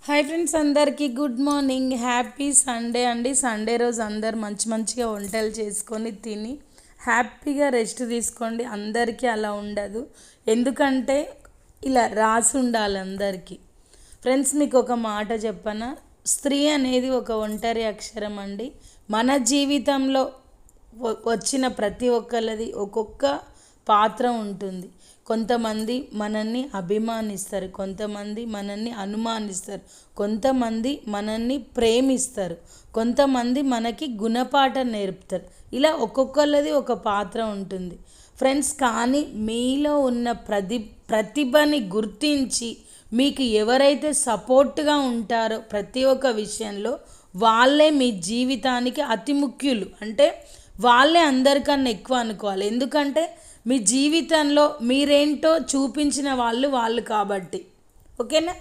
Hi friends, అందరికీ good morning. Happy Sunday అండి. Sunday రోజు అందరు మంచిగా వంటలు చేసుకొని తిని హ్యాపీగా రెస్ట్ తీసుకోండి. అందరికీ అలా ఉండదు, ఎందుకంటే ఇలా రాసి ఉండాలి అందరికీ. ఫ్రెండ్స్, మీకు ఒక మాట చెప్పనా, స్త్రీ అనేది ఒక ఒంటరి అక్షరం అండి. మన జీవితంలో వచ్చిన ప్రతి ఒక్కరిది ఒక్కొక్క పాత్ర ఉంటుంది. కొంతమంది మనల్ని అభిమానిస్తారు, కొంతమంది మనల్ని అనుమానిస్తారు, కొంతమంది మనల్ని ప్రేమిస్తారు, కొంతమంది మనకి గుణపాఠం నేర్పుతారు. ఇలా ఒక్కొక్కరిది ఒక పాత్ర ఉంటుంది ఫ్రెండ్స్. కానీ మీలో ఉన్న ప్రతిభని గుర్తించి మీకు ఎవరైతే సపోర్ట్గా ఉంటారో ప్రతి ఒక్క విషయంలో, వాళ్ళే మీ జీవితానికి అతి ముఖ్యులు. అంటే వాళ్ళే అందరికన్నా ఎక్కువ అనుకోవాలి, ఎందుకంటే మీ జీవితంలో మీరేంటో చూపించిన వాళ్ళు కాబట్టి. ఓకేనా?